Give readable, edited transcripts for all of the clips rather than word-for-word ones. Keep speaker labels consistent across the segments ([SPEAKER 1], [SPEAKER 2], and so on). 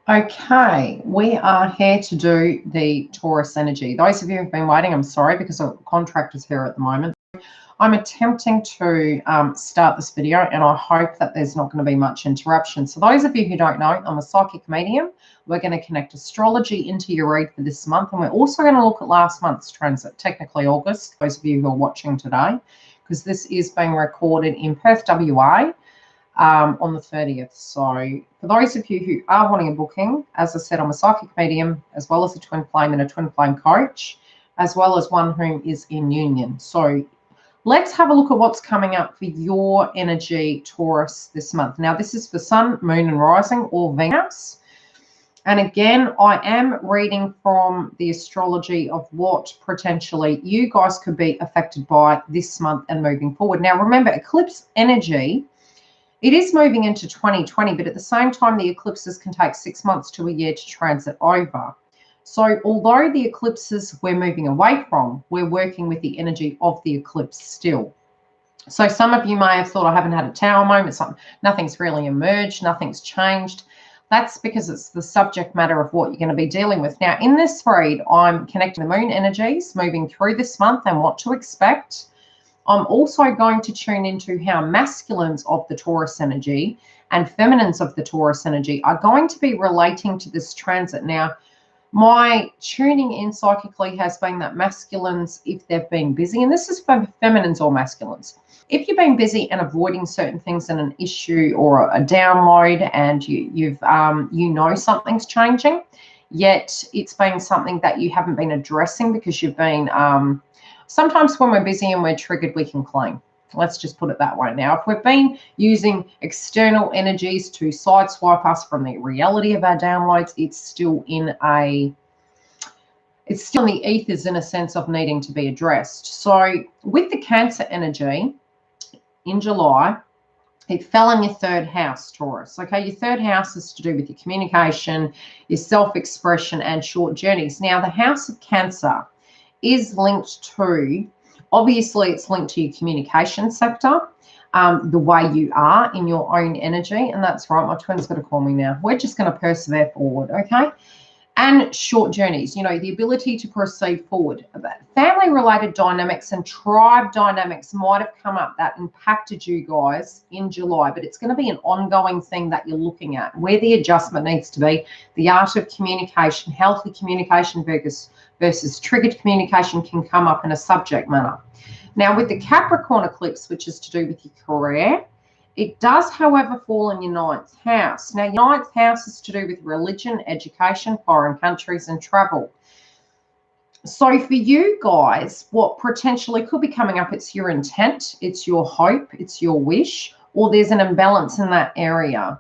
[SPEAKER 1] Okay, we are here to do the Taurus energy. Those of you who've been waiting, I'm sorry because a contractor's here at the moment. I'm attempting to start this video and I hope that there's not going to be much interruption. So those of you who don't know, I'm a psychic medium. We're going to connect astrology into your read for this month, and we're also going to look at last month's transit, technically August, those of you who are watching today, because this is being recorded in Perth, WA. On the 30th. So for those of you who are wanting a booking, as I said, I'm a psychic medium, as well as a twin flame and a twin flame coach, as well as one whom is in union. So let's have a look at what's coming up for your energy, Taurus, this month. Now, this is for Sun, Moon, and Rising, or Venus. And again, I am reading from the astrology of what potentially you guys could be affected by this month and moving forward. Now, remember, eclipse energy, it is moving into 2020, but at the same time, the eclipses can take 6 months to a year to transit over. So although the eclipses we're moving away from, we're working with the energy of the eclipse still. So some of you may have thought, I haven't had a tower moment, nothing's really emerged, nothing's changed. That's because it's the subject matter of what you're going to be dealing with. Now, in this read, I'm connecting the moon energies moving through this month and what to expect. I'm also going to tune into how masculines of the Taurus energy and feminines of the Taurus energy are going to be relating to this transit. Now, my tuning in psychically has been that masculines, if they've been busy, and this is for feminines or masculines, if you've been busy and avoiding certain things in an issue or a download, and you know something's changing, yet it's been something that you haven't been addressing because you've been sometimes when we're busy and we're triggered, we can claim. Let's just put it that way. Now, if we've been using external energies to sideswipe us from the reality of our downloads, it's still in the ethers in a sense of needing to be addressed. So with the Cancer energy in July, it fell in your third house, Taurus. Okay, your third house is to do with your communication, your self-expression, and short journeys. Now, the house of Cancer is linked to, obviously it's linked to your communication sector, the way you are in your own energy. And that's right, my twin's going to call me now. We're just going to persevere forward, okay? And short journeys, you know, the ability to proceed forward. Family-related dynamics and tribe dynamics might have come up that impacted you guys in July, but it's going to be an ongoing thing that you're looking at, where the adjustment needs to be. The art of communication, healthy communication versus triggered communication can come up in a subject matter. Now, with the Capricorn eclipse, which is to do with your career, it does, however, fall in your 9th house. Now, your 9th house is to do with religion, education, foreign countries, and travel. So for you guys, what potentially could be coming up, it's your intent, it's your hope, it's your wish, or there's an imbalance in that area.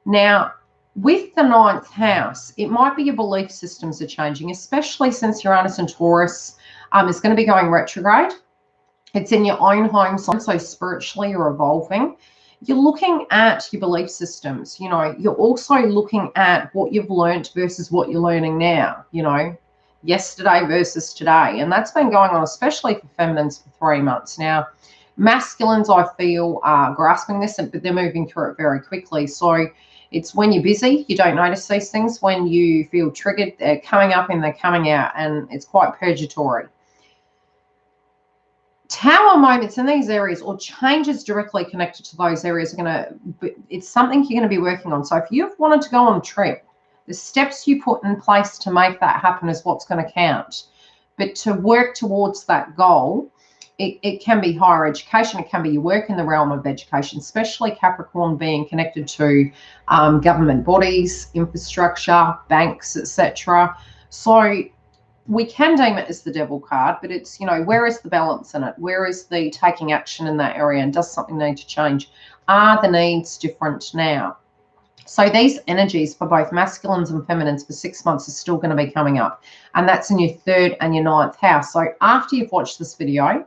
[SPEAKER 1] Now, with the 9th house, it might be your belief systems are changing, especially since Uranus and Taurus is going to be going retrograde. It's in your own home sign, so spiritually you're evolving. You're looking at your belief systems. You know, you're also looking at what you've learned versus what you're learning now, you know, yesterday versus today. And that's been going on, especially for feminines, for 3 months now. Masculines, I feel, are grasping this, but they're moving through it very quickly. So it's when you're busy, you don't notice these things. When you feel triggered, they're coming up and they're coming out, and it's quite purgatory. Tower moments in these areas or changes directly connected to those areas it's something you're going to be working on. So if you've wanted to go on a trip, the steps you put in place to make that happen is what's going to count. But to work towards that goal, it can be higher education, it can be your work in the realm of education, especially Capricorn being connected to government bodies, infrastructure, banks, etc. So we can deem it as the devil card, but it's, you know, where is the balance in it? Where is the taking action in that area? And does something need to change? Are the needs different now? So these energies for both masculines and feminines for 6 months are still going to be coming up. And that's in your 3rd and your 9th house. So after you've watched this video,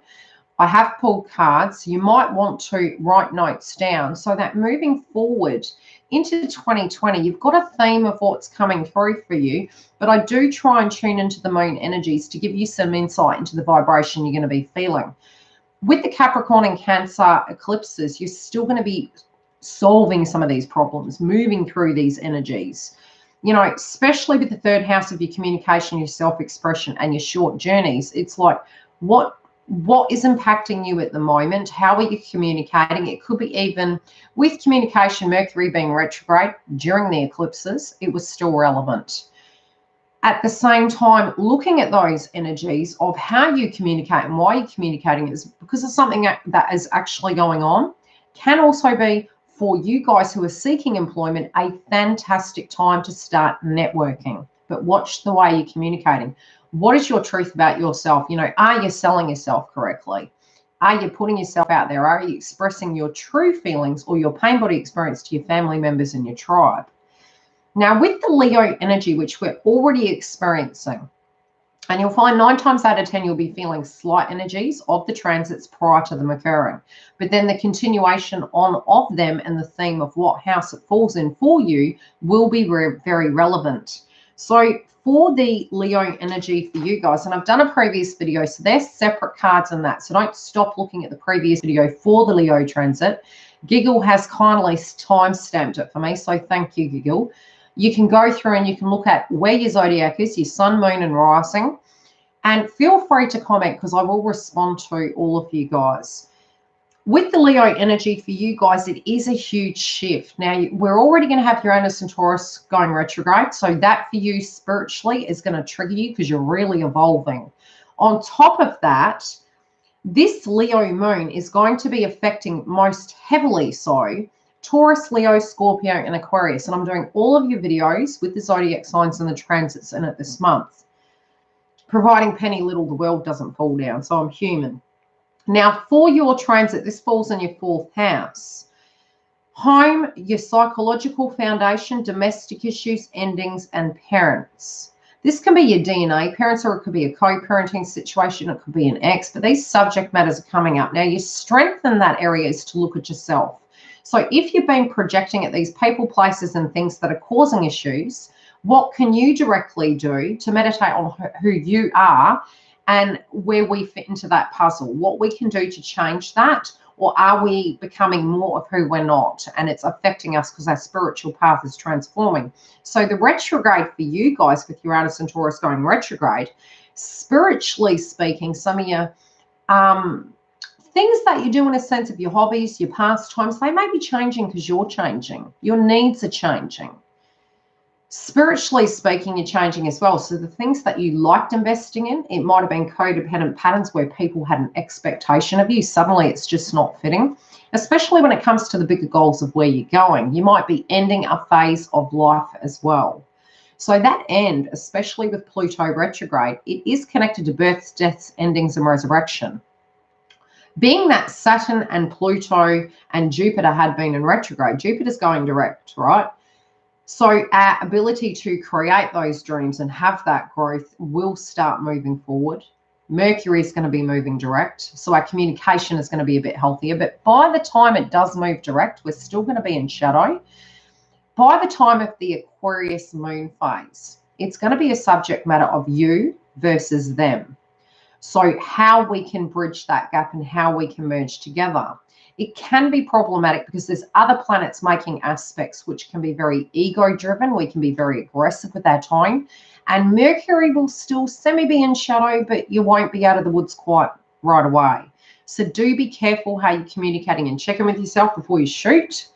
[SPEAKER 1] I have pulled cards. You might want to write notes down so that moving forward into 2020, you've got a theme of what's coming through for you. But I do try and tune into the moon energies to give you some insight into the vibration you're going to be feeling. With the Capricorn and Cancer eclipses, you're still going to be solving some of these problems, moving through these energies. you know, especially with the third house of your communication, your self-expression, and your short journeys. It's like, what is impacting you at the moment? How are you communicating? It could be even with communication, Mercury being retrograde during the eclipses, it was still relevant. At the same time, looking at those energies of how you communicate and why you're communicating is because of something that is actually going on, can also be, for you guys who are seeking employment, a fantastic time to start networking. But watch the way you're communicating. What is your truth about yourself? You know, are you selling yourself correctly? Are you putting yourself out there? Are you expressing your true feelings or your pain body experience to your family members and your tribe? Now, with the Leo energy, which we're already experiencing, and you'll find 9 times out of 10, you'll be feeling slight energies of the transits prior to them occurring. But then the continuation on of them and the theme of what house it falls in for you will be very relevant. So for the Leo energy for you guys, and I've done a previous video, so they're separate cards in that. So don't stop looking at the previous video for the Leo transit. Giggle has kindly time-stamped it for me, so thank you, Giggle. You can go through and you can look at where your zodiac is, your sun, moon, and rising. And feel free to comment because I will respond to all of you guys. With the Leo energy for you guys, it is a huge shift. Now, we're already going to have Uranus and Taurus going retrograde. So that for you spiritually is going to trigger you because you're really evolving. On top of that, this Leo moon is going to be affecting most heavily so Taurus, Leo, Scorpio, and Aquarius. And I'm doing all of your videos with the zodiac signs and the transits in it this month, providing penny little the world doesn't fall down. So I'm human. Now, for your transit, this falls in your 4th house. Home, your psychological foundation, domestic issues, endings, and parents. This can be your DNA parents, or it could be a co-parenting situation. It could be an ex, but these subject matters are coming up. Now, your strength in that area is to look at yourself. So if you've been projecting at these people, places, and things that are causing issues, what can you directly do to meditate on who you are and where we fit into that puzzle? What we can do to change that? Or are we becoming more of who we're not? And it's affecting us because our spiritual path is transforming. So the retrograde for you guys with Uranus and Taurus going retrograde, spiritually speaking, some of your things that you do in a sense of your hobbies, your pastimes, they may be changing because you're changing. Your needs are changing. Spiritually speaking, you're changing as well. So the things that you liked investing in, it might have been codependent patterns where people had an expectation of you. Suddenly it's just not fitting, especially when it comes to the bigger goals of where you're going. You might be ending a phase of life as well. So that end, especially with Pluto retrograde, it is connected to births, deaths, endings, and resurrection. Being that Saturn and Pluto and Jupiter had been in retrograde, Jupiter's going direct, right? So our ability to create those dreams and have that growth will start moving forward. Mercury is going to be moving direct. So our communication is going to be a bit healthier. But by the time it does move direct, we're still going to be in shadow. By the time of the Aquarius moon phase, it's going to be a subject matter of you versus them. So how we can bridge that gap and how we can merge together. It can be problematic because there's other planets making aspects which can be very ego-driven. We can be very aggressive with our tone. And Mercury will still semi-be in shadow, but you won't be out of the woods quite right away. So do be careful how you're communicating and check in with yourself before you shoot,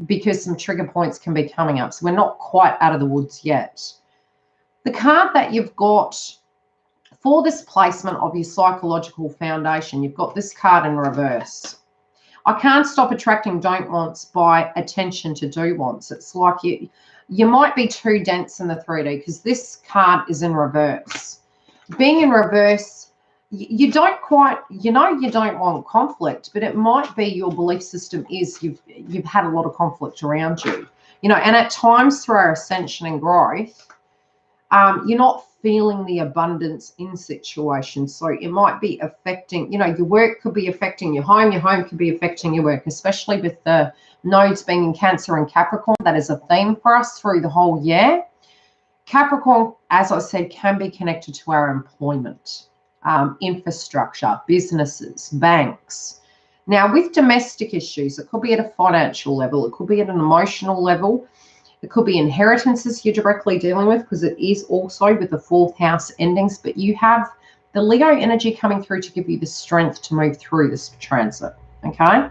[SPEAKER 1] because some trigger points can be coming up. So we're not quite out of the woods yet. The card that you've got for this placement of your psychological foundation, you've got this card in reverse. I can't stop attracting don't wants by attention to do wants. It's like you might be too dense in the 3D because this card is in reverse. Being in reverse, you don't quite, you don't want conflict, but it might be your belief system is you've had a lot of conflict around you. And at times through our ascension and growth, you're not feeling the abundance in situations. So it might be affecting, your work could be affecting your home could be affecting your work, especially with the nodes being in Cancer and Capricorn. That is a theme for us through the whole year. Capricorn, as I said, can be connected to our employment, infrastructure, businesses, banks. Now with domestic issues, it could be at a financial level, it could be at an emotional level. It could be inheritances you're directly dealing with, because it is also with the 4th house endings, but you have the Leo energy coming through to give you the strength to move through this transit, okay?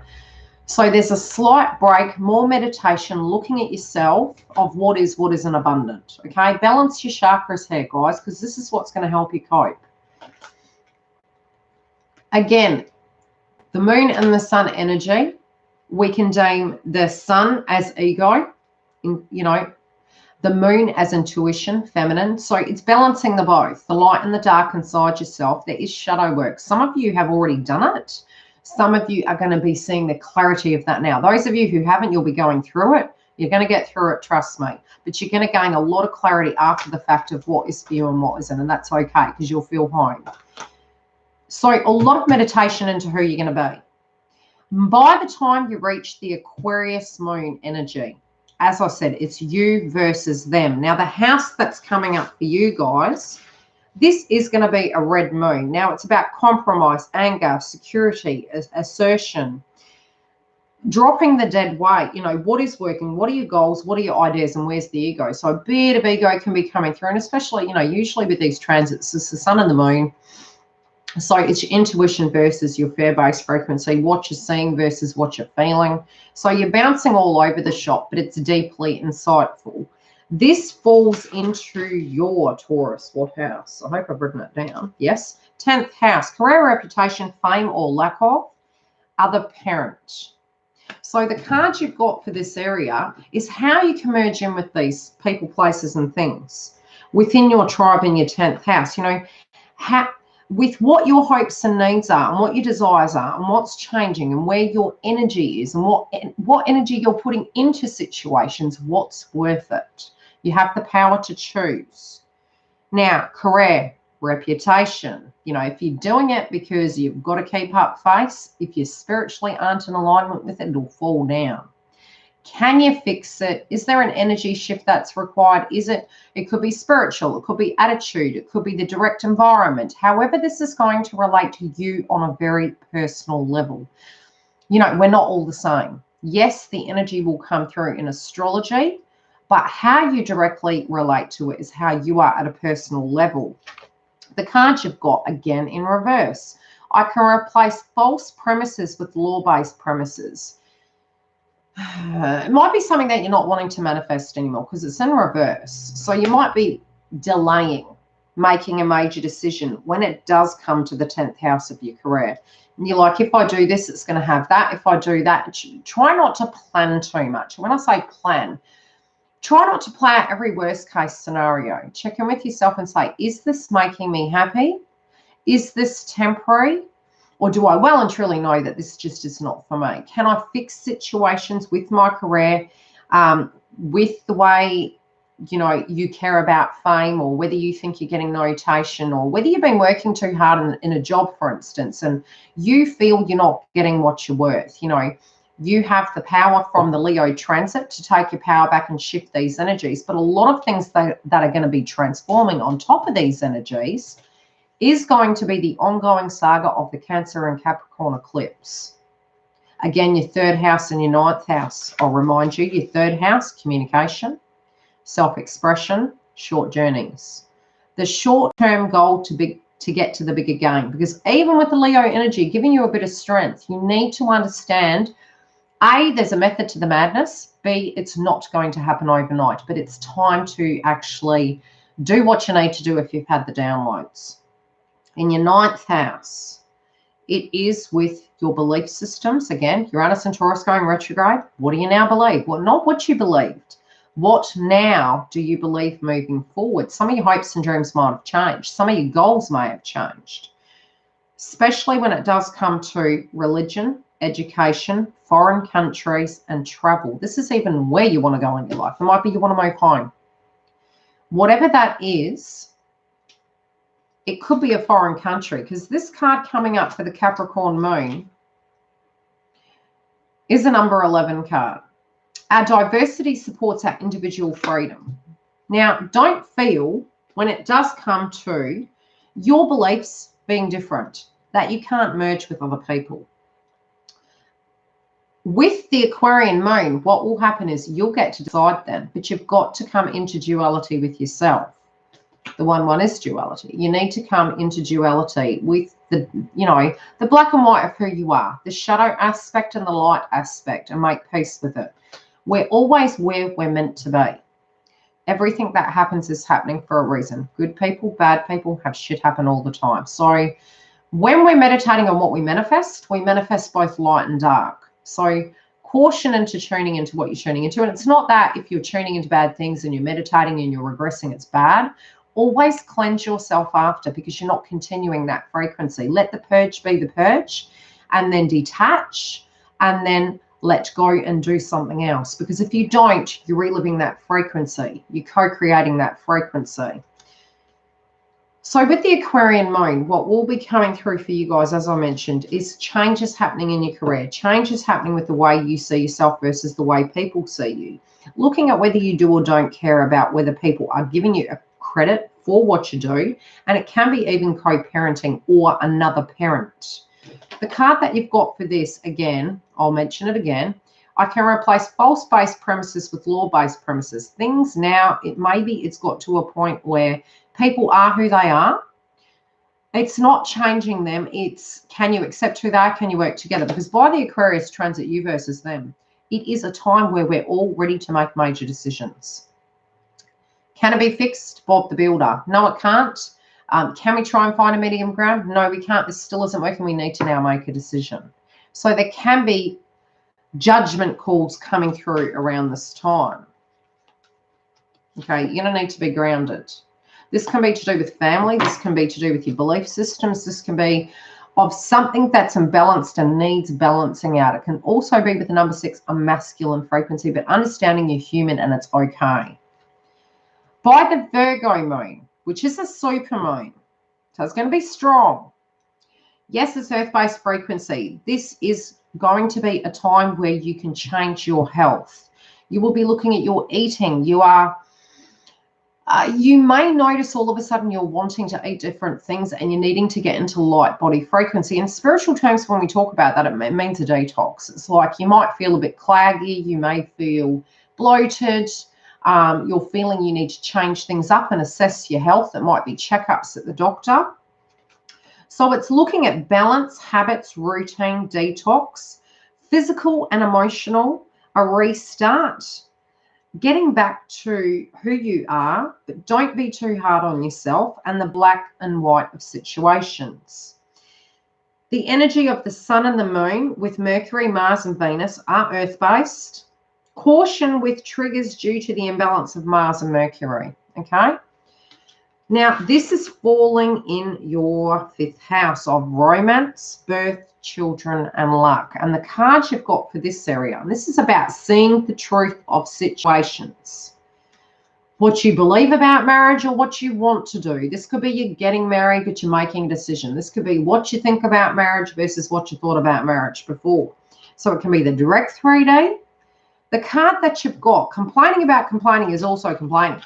[SPEAKER 1] So there's a slight break, more meditation, looking at yourself of what isn't abundant, okay? Balance your chakras here, guys, because this is what's going to help you cope. Again, the moon and the sun energy, we can deem the sun as ego, you know, the moon as intuition, feminine. So it's balancing the both, the light and the dark inside yourself. There is shadow work. Some of you have already done it. Some of you are going to be seeing the clarity of that now. Those of you who haven't, you'll be going through it. You're going to get through it, trust me. But you're going to gain a lot of clarity after the fact of what is for you and what isn't. And that's okay, because you'll feel home. So a lot of meditation into who you're going to be. By the time you reach the Aquarius moon energy, as I said, it's you versus them. Now, the house that's coming up for you guys, this is going to be a red moon. Now, it's about compromise, anger, security, assertion, dropping the dead weight. You know, what is working? What are your goals? What are your ideas? And where's the ego? So a bit of ego can be coming through. And especially, you know, usually with these transits, it's the sun and the moon. So it's your intuition versus your fear-based frequency, what you're seeing versus what you're feeling. So you're bouncing all over the shop, but it's deeply insightful. This falls into your Taurus. What house? I hope I've written it down. Yes. 10th house, career, reputation, fame or lack of, other parent. So the card you've got for this area is how you can merge in with these people, places and things within your tribe in your 10th house. You know, with what your hopes and needs are and what your desires are and what's changing and where your energy is and what energy you're putting into situations, what's worth it. You have the power to choose. Now, career, reputation. You know, if you're doing it because you've got to keep up face, if you spiritually aren't in alignment with it, it'll fall down. Can you fix it? Is there an energy shift that's required? It could be spiritual, it could be attitude, it could be the direct environment. However, this is going to relate to you on a very personal level. You know, we're not all the same. Yes, the energy will come through in astrology, but how you directly relate to it is how you are at a personal level. The card you've got, again, in reverse. I can replace false premises with law-based premises. It might be something that you're not wanting to manifest anymore because it's in reverse. So you might be delaying making a major decision when it does come to the 10th house of your career. And you're like, if I do this, it's going to have that. If I do that, try not to plan too much. When I say plan, try not to play out every worst case scenario. Check in with yourself and say, is this making me happy? Is this temporary? Or do I well and truly know that this just is not for me? Can I fix situations with my career, with the way, you know, you care about fame, or whether you think you're getting notation, or whether you've been working too hard in a job, for instance, and you feel you're not getting what you're worth? You know, you have the power from the Leo transit to take your power back and shift these energies. But a lot of things that are going to be transforming on top of these energies is going to be the ongoing saga of the Cancer and Capricorn eclipse. Again, your 3rd house and your 9th house. I'll remind you, your 3rd house, communication, self-expression, short journeys. The short-term goal to get to the bigger game. Because even with the Leo energy giving you a bit of strength, you need to understand, A, there's a method to the madness. B, it's not going to happen overnight. But it's time to actually do what you need to do if you've had the downloads. In your 9th house, it is with your belief systems. Again, Uranus and Taurus going retrograde. What do you now believe? Well, not what you believed. What now do you believe moving forward? Some of your hopes and dreams might have changed. Some of your goals may have changed, especially when it does come to religion, education, foreign countries, and travel. This is even where you want to go in your life. It might be you want to move home. Whatever that is, it could be a foreign country, because this card coming up for the Capricorn moon is a number 11 card. Our diversity supports our individual freedom. Now, don't feel when it does come to your beliefs being different that you can't merge with other people. With the Aquarian moon, what will happen is you'll get to decide then, but you've got to come into duality with yourself. The 1-1 is duality. You need to come into duality with the, you know, the black and white of who you are, the shadow aspect and the light aspect, and make peace with it. We're always where we're meant to be. Everything that happens is happening for a reason. Good people, bad people have shit happen all the time. So when we're meditating on what we manifest both light and dark. So caution into tuning into what you're tuning into. And it's not that if you're tuning into bad things and you're meditating and you're regressing, it's bad. Always cleanse yourself after, because you're not continuing that frequency. Let the purge be the purge, and then detach, and then let go and do something else. Because if you don't, you're reliving that frequency. You're co-creating that frequency. So with the Aquarian moon, what will be coming through for you guys, as I mentioned, is changes happening in your career. Changes happening with the way you see yourself versus the way people see you. Looking at whether you do or don't care about whether people are giving you a credit for what you do. And it can be even co-parenting or another parent. The card that you've got for this, again, I'll mention it again. I can replace false-based premises with law-based premises. Things now, it's got to a point where people are who they are. It's not changing them. It's, can you accept who they are? Can you work together? Because by the Aquarius transit, you versus them, it is a time where we're all ready to make major decisions. Can it be fixed? Bob the Builder. No, it can't. Can we try and find a medium ground? No, we can't. This still isn't working. We need to now make a decision. So there can be judgment calls coming through around this time. Okay, you're going to need to be grounded. This can be to do with family. This can be to do with your belief systems. This can be of something that's imbalanced and needs balancing out. It can also be with the number 6, a masculine frequency, but understanding you're human and it's okay. By the Virgo moon, which is a super moon, so it's going to be strong. Yes, it's earth-based frequency. This is going to be a time where you can change your health. You will be looking at your eating. You may notice all of a sudden you're wanting to eat different things and you're needing to get into light body frequency. In spiritual terms, when we talk about that, it means a detox. It's like you might feel a bit claggy. You may feel bloated. You're feeling you need to change things up and assess your health. It might be checkups at the doctor. So it's looking at balance, habits, routine, detox, physical and emotional, a restart, getting back to who you are, but don't be too hard on yourself, and the black and white of situations. The energy of the sun and the moon with Mercury, Mars and Venus are earth-based. Caution with triggers due to the imbalance of Mars and Mercury, okay? Now, this is falling in your 5th house of romance, birth, children, and luck. And the cards you've got for this area, and this is about seeing the truth of situations. What you believe about marriage or what you want to do. This could be you getting married, but you're making a decision. This could be what you think about marriage versus what you thought about marriage before. So it can be the direct 3D. The card that you've got, complaining about complaining, is also complaining.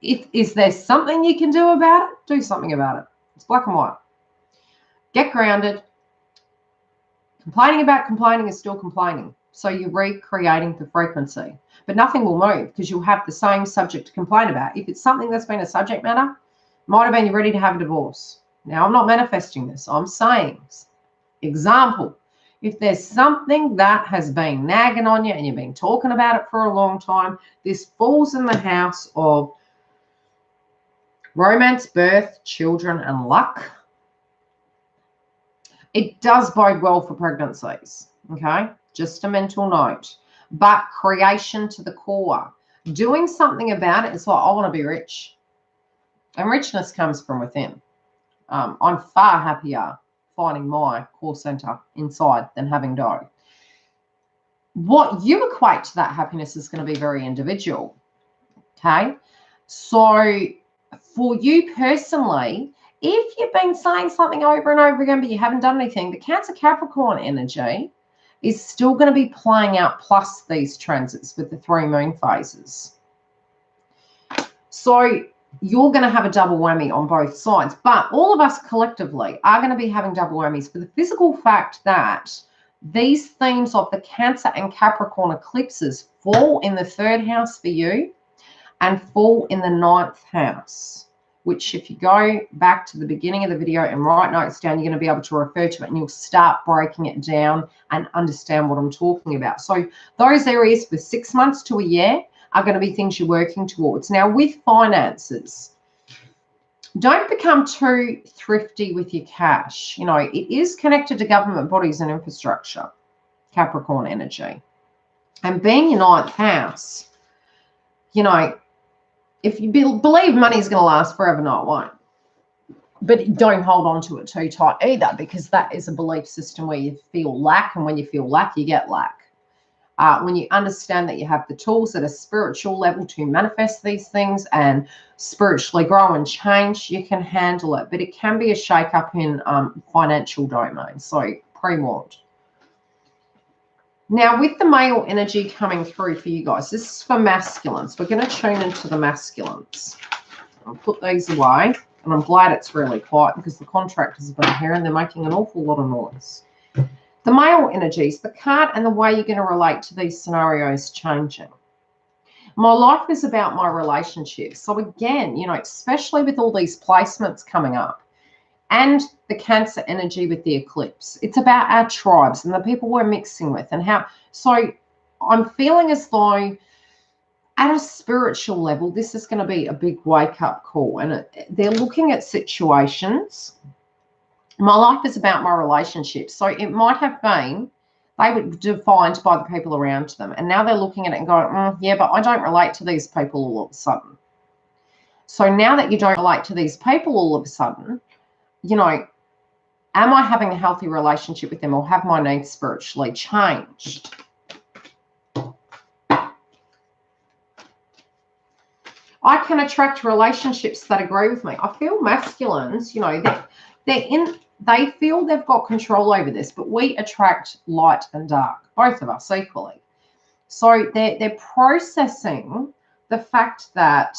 [SPEAKER 1] Is there something you can do about it? Do something about it. It's black and white. Get grounded. Complaining about complaining is still complaining. So you're recreating the frequency. But nothing will move because you'll have the same subject to complain about. If it's something that's been a subject matter, might have been you're ready to have a divorce. Now, I'm not manifesting this. I'm saying, example, if there's something that has been nagging on you and you've been talking about it for a long time, this falls in the house of romance, birth, children, and luck. It does bode well for pregnancies, okay? Just a mental note. But creation to the core. Doing something about it is like, I want to be rich. And richness comes from within. I'm far happier finding my core center inside than having dough. What you equate to that happiness is going to be very individual, okay? So for you personally, if you've been saying something over and over again, but you haven't done anything, the Cancer Capricorn energy is still going to be playing out, plus these transits with the 3 moon phases. So you're going to have a double whammy on both sides, but all of us collectively are going to be having double whammies for the physical fact that These themes of the Cancer and Capricorn eclipses fall in the 3rd house for you and fall in the 9th house, which if you go back to the beginning of the video and write notes down, you're going to be able to refer to it and you'll start breaking it down and understand what I'm talking about. So those areas for 6 months to a year are going to be things you're working towards. Now with finances, don't become too thrifty with your cash. You know, it is connected to government bodies and infrastructure, Capricorn energy. And being your 9th house, you know, if you believe money is going to last forever, no, it won't. But don't hold on to it too tight either, because that is a belief system where you feel lack, and when you feel lack, you get lack. When you understand that you have the tools at a spiritual level to manifest these things and spiritually grow and change, you can handle it. But it can be a shake-up in financial domain, so pre-warned. Now, with the male energy coming through for you guys, this is for masculines. We're going to tune into the masculines. I'll put these away, and I'm glad it's really quiet because the contractors have been here and they're making an awful lot of noise. The male energies, the card and the way you're going to relate to these scenarios changing. My life is about my relationships. So again, you know, especially with all these placements coming up and the Cancer energy with the eclipse, it's about our tribes and the people we're mixing with and how. So I'm feeling as though at a spiritual level, this is going to be a big wake-up call. And they're looking at situations. My life is about my relationships. So it might have been they were defined by the people around them. And now they're looking at it and going, yeah, but I don't relate to these people all of a sudden. So now that you don't relate to these people all of a sudden, you know, am I having a healthy relationship with them, or have my needs spiritually changed? I can attract relationships that agree with me. I feel masculines, you know, they feel they've got control over this, but we attract light and dark, both of us equally. So they're processing the fact that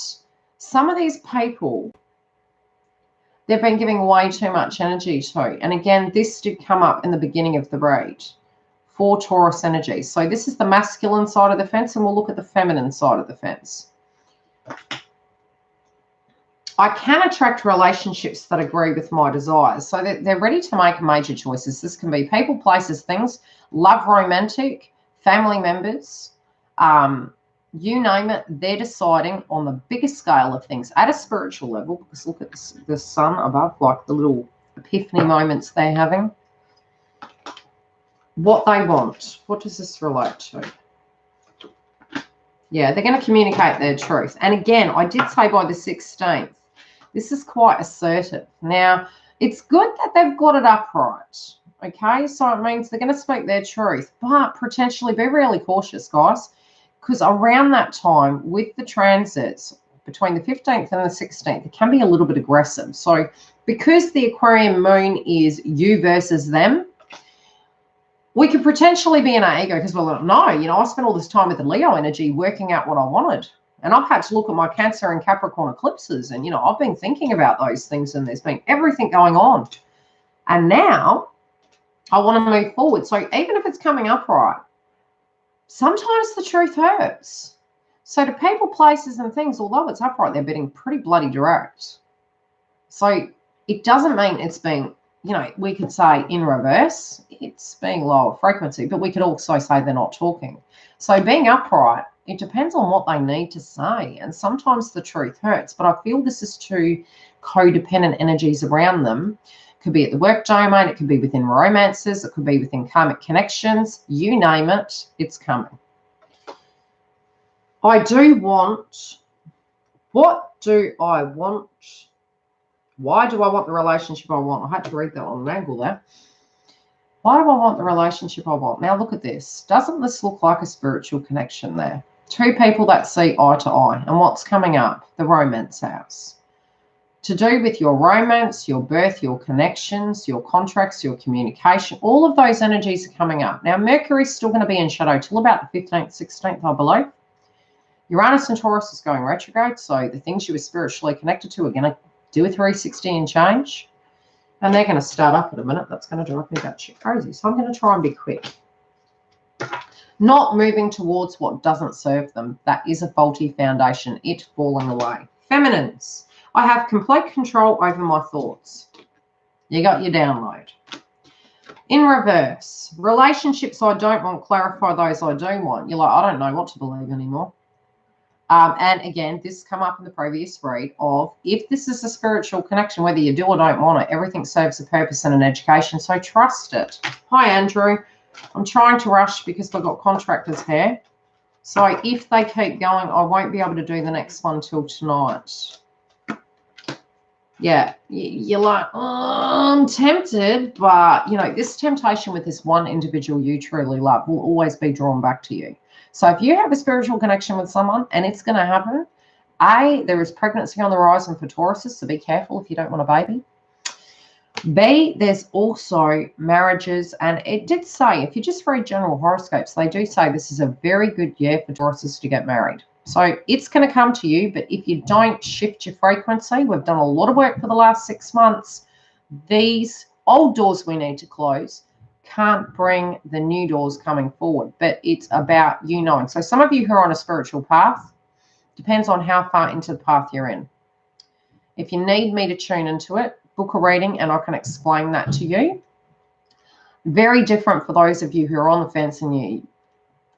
[SPEAKER 1] some of these people, they've been giving way too much energy to. And again, this did come up in the beginning of the read for Taurus energy. So this is the masculine side of the fence, and we'll look at the feminine side of the fence. I can attract relationships that agree with my desires. So they're ready to make major choices. This can be people, places, things, love, romantic, family members, you name it. They're deciding on the biggest scale of things at a spiritual level, because look at the sun above, like the little epiphany moments they're having. What they want. What does this relate to? Yeah, they're going to communicate their truth. And again, I did say by the 16th, this is quite assertive. Now, it's good that they've got it upright, okay? So it means they're going to speak their truth, but potentially be really cautious, guys, because around that time with the transits between the 15th and the 16th, it can be a little bit aggressive. So because the Aquarian moon is you versus them, we could potentially be in our ego because we're like, no, you know, I spent all this time with the Leo energy working out what I wanted. And I've had to look at my Cancer and Capricorn eclipses. And, you know, I've been thinking about those things and there's been everything going on. And now I want to move forward. So even if it's coming upright, sometimes the truth hurts. So to people, places and things, although it's upright, they're being pretty bloody direct. So it doesn't mean it's being, you know, we could say in reverse, it's being lower frequency, but we could also say they're not talking. So being upright, it depends on what they need to say. And sometimes the truth hurts, but I feel this is two codependent energies around them. It could be at the work domain. It could be within romances. It could be within karmic connections. You name it, it's coming. I do want, what do I want? Why do I want the relationship I want? I had to read that on an angle there. Why do I want the relationship I want? Now look at this. Doesn't this look like a spiritual connection there? Two people that see eye to eye. And what's coming up? The romance house. To do with your romance, your birth, your connections, your contracts, your communication. All of those energies are coming up. Now Mercury's still going to be in shadow till about the 15th, 16th, I believe. Uranus and Taurus is going retrograde. So the things you were spiritually connected to are going to do a 360 and change. And they're going to start up in a minute. That's going to drive me batshit crazy. So I'm going to try and be quick. Not moving towards what doesn't serve them. That is a faulty foundation. It falling away. Feminines. I have complete control over my thoughts. You got your download. In reverse, relationships I don't want, clarify those I do want. You're like, I don't know what to believe anymore. And again, this come up in the previous read of if this is a spiritual connection, whether you do or don't want it, everything serves a purpose and an education. So trust it. Hi, Andrew. I'm trying to rush because I've got contractors here. So if they keep going, I won't be able to do the next one till tonight. Yeah, you're like, oh, I'm tempted, but, you know, this temptation with this one individual you truly love will always be drawn back to you. So if you have a spiritual connection with someone, and it's going to happen, A, there is pregnancy on the horizon for Tauruses, so be careful if you don't want a baby. B, there's also marriages, and it did say, if you just read general horoscopes, they do say this is a very good year for Tauruses to get married. So it's going to come to you, but if you don't shift your frequency, we've done a lot of work for the last 6 months, these old doors we need to close can't bring the new doors coming forward, but it's about you knowing. So some of you who are on a spiritual path, depends on how far into the path you're in. If you need me to tune into it, book a reading and I can explain that to you. Very different for those of you who are on the fence and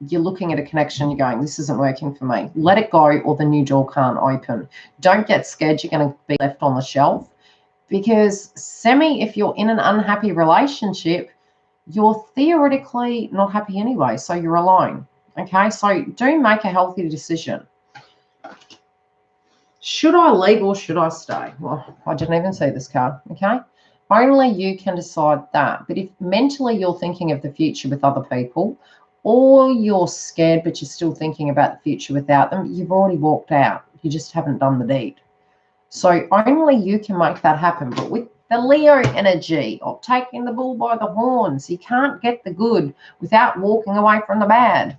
[SPEAKER 1] you're looking at a connection, you're going, this isn't working for me. Let it go or the new door can't open. Don't get scared you're going to be left on the shelf, because if you're in an unhappy relationship, you're theoretically not happy anyway, so you're alone. Okay, so do make a healthy decision. Should I leave or should I stay? Well, I didn't even see this card, okay? Only you can decide that. But if mentally you're thinking of the future with other people, or you're scared but you're still thinking about the future without them, you've already walked out. You just haven't done the deed. So only you can make that happen. But with the Leo energy of taking the bull by the horns, you can't get the good without walking away from the bad.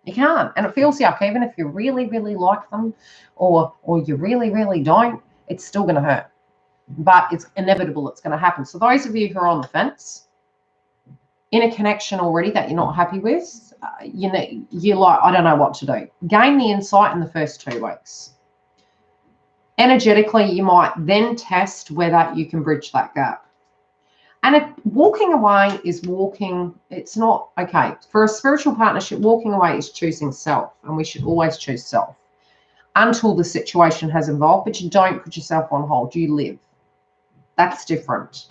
[SPEAKER 1] You can't. And it feels yuck. Even if you really, really like them or you really, really don't, it's still going to hurt. But it's inevitable it's going to happen. So those of you who are on the fence, in a connection already that you're not happy with, you're like, I don't know what to do. Gain the insight in the first 2 weeks. Energetically, you might then test whether you can bridge that gap. And walking away is walking, it's not, okay, for a spiritual partnership, walking away is choosing self, and we should always choose self until the situation has evolved, but you don't put yourself on hold, you live. That's different.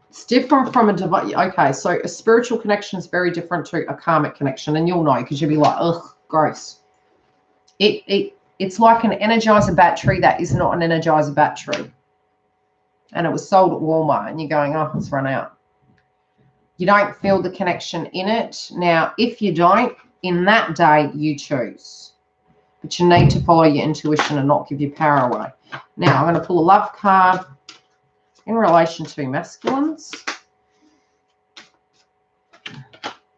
[SPEAKER 1] It's different from okay, so a spiritual connection is very different to a karmic connection, and you'll know because you'll be like, ugh, gross. It's like an Energizer battery that is not an Energizer battery, and it was sold at Walmart, and you're going, oh, it's run out. You don't feel the connection in it. Now, if you don't, in that day, you choose. But you need to follow your intuition and not give your power away. Now, I'm going to pull a love card in relation to masculines.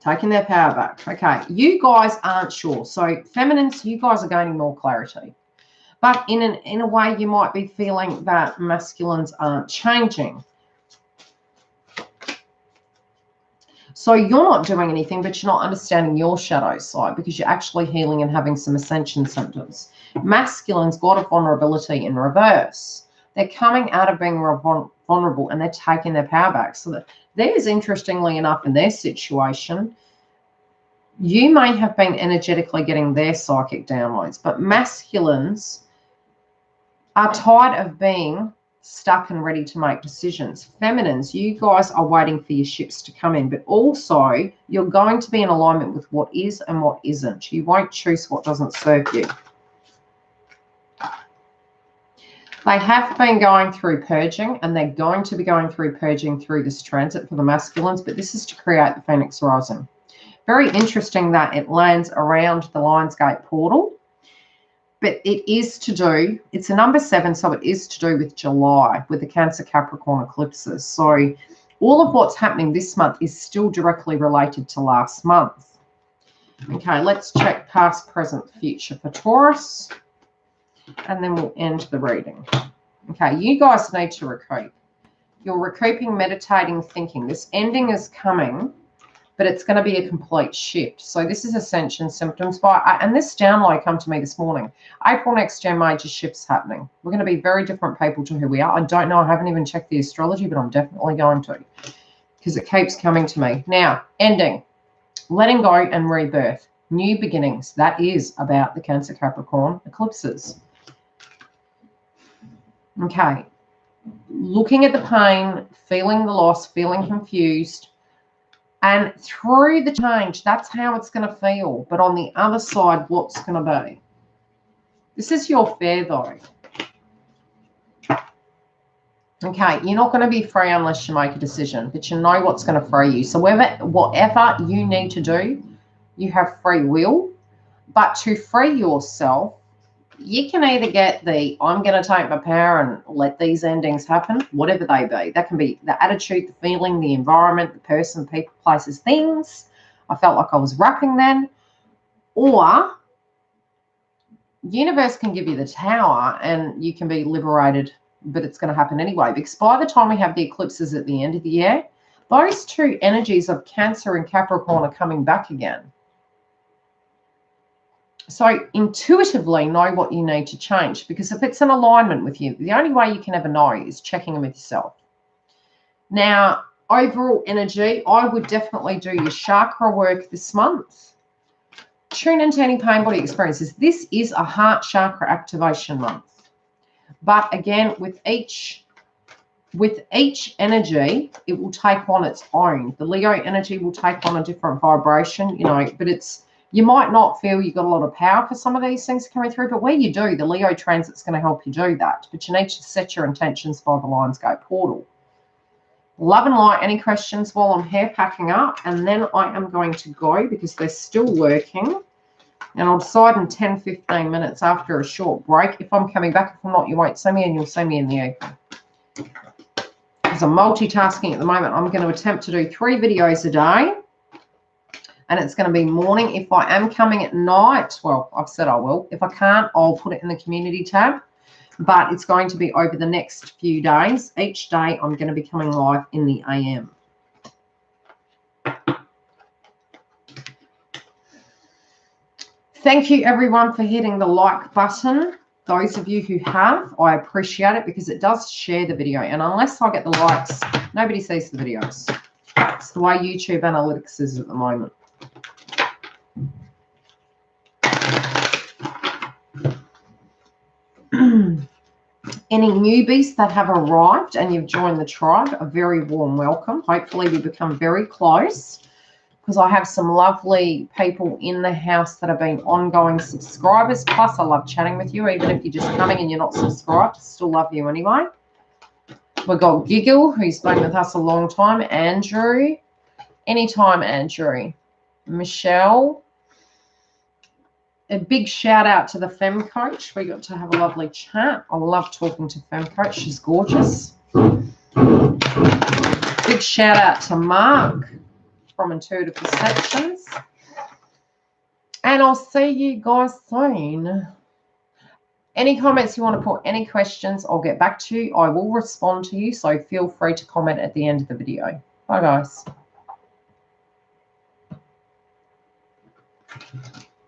[SPEAKER 1] Taking their power back. Okay, you guys aren't sure. So feminines, you guys are gaining more clarity. But in a way, you might be feeling that masculines aren't changing. So you're not doing anything, but you're not understanding your shadow side because you're actually healing and having some ascension symptoms. Masculines got a vulnerability in reverse. They're coming out of being vulnerable and they're taking their power back. So there's, interestingly enough, in their situation, you may have been energetically getting their psychic downloads, but masculines are tired of being stuck and ready to make decisions. Feminines, you guys are waiting for your ships to come in, but also you're going to be in alignment with what is and what isn't. You won't choose what doesn't serve you. They have been going through purging, and they're going to be going through purging through this transit for the masculines, but this is to create the Phoenix Rising. Very interesting that it lands around the Lionsgate portal, but it is to do, it's a number 7, so it is to do with July, with the Cancer Capricorn eclipses. So all of what's happening this month is still directly related to last month. Okay, let's check past, present, future for Taurus. And then we'll end the reading. Okay, you guys need to recoup. You're recouping, meditating, thinking. This ending is coming, but it's going to be a complete shift. So this is Ascension Symptoms and this download come to me this morning. April next year, major shifts happening. We're going to be very different people to who we are. I don't know. I haven't even checked the astrology, but I'm definitely going to, because it keeps coming to me. Now, ending, letting go and rebirth, new beginnings. That is about the Cancer Capricorn eclipses. Okay. Looking at the pain, feeling the loss, feeling confused, and through the change, that's how it's going to feel. But on the other side, what's going to be? This is your fear, though. Okay, you're not going to be free unless you make a decision, but you know what's going to free you. So whatever you need to do, you have free will. But to free yourself, you can either get the, I'm going to take my power and let these endings happen, whatever they be. That can be the attitude, the feeling, the environment, the person, people, places, things. I felt like I was rapping then. Or universe can give you the tower and you can be liberated, but it's going to happen anyway. Because by the time we have the eclipses at the end of the year, those two energies of Cancer and Capricorn are coming back again. So intuitively know what you need to change, because if it's in alignment with you, the only way you can ever know is checking in with yourself. Now, overall energy, I would definitely do your chakra work this month. Tune into any pain body experiences. This is a heart chakra activation month. But again, with each energy, it will take on its own. The Leo energy will take on a different vibration, you know, but you might not feel you've got a lot of power for some of these things coming through, but where you do, the Leo transit's going to help you do that. But you need to set your intentions by the Lionsgate portal. Love and light. Any questions while I'm here packing up? And then I am going to go because they're still working. And I'll decide in 10, 15 minutes after a short break. If I'm coming back, if I'm not, you won't see me and you'll see me in the evening. Because I'm multitasking at the moment. I'm going to attempt to do 3 videos a day. And it's going to be morning. If I am coming at night, well, I've said I will. If I can't, I'll put it in the community tab. But it's going to be over the next few days. Each day I'm going to be coming live in the AM. Thank you, everyone, for hitting the like button. Those of you who have, I appreciate it because it does share the video. And unless I get the likes, nobody sees the videos. It's the way YouTube analytics is at the moment. Any newbies that have arrived and you've joined the tribe, a very warm welcome. Hopefully we become very close, because I have some lovely people in the house that have been ongoing subscribers. Plus, I love chatting with you, even if you're just coming and you're not subscribed. I still love you anyway. We've got Giggle, who's been with us a long time. Andrew. Anytime, Andrew. Michelle. A big shout out to the Femme Coach. We got to have a lovely chat. I love talking to Femme Coach. She's gorgeous. Big shout out to Mark from Intuitive Perceptions. And I'll see you guys soon. Any comments you want to put, any questions, I'll get back to you. I will respond to you, so feel free to comment at the end of the video. Bye, guys.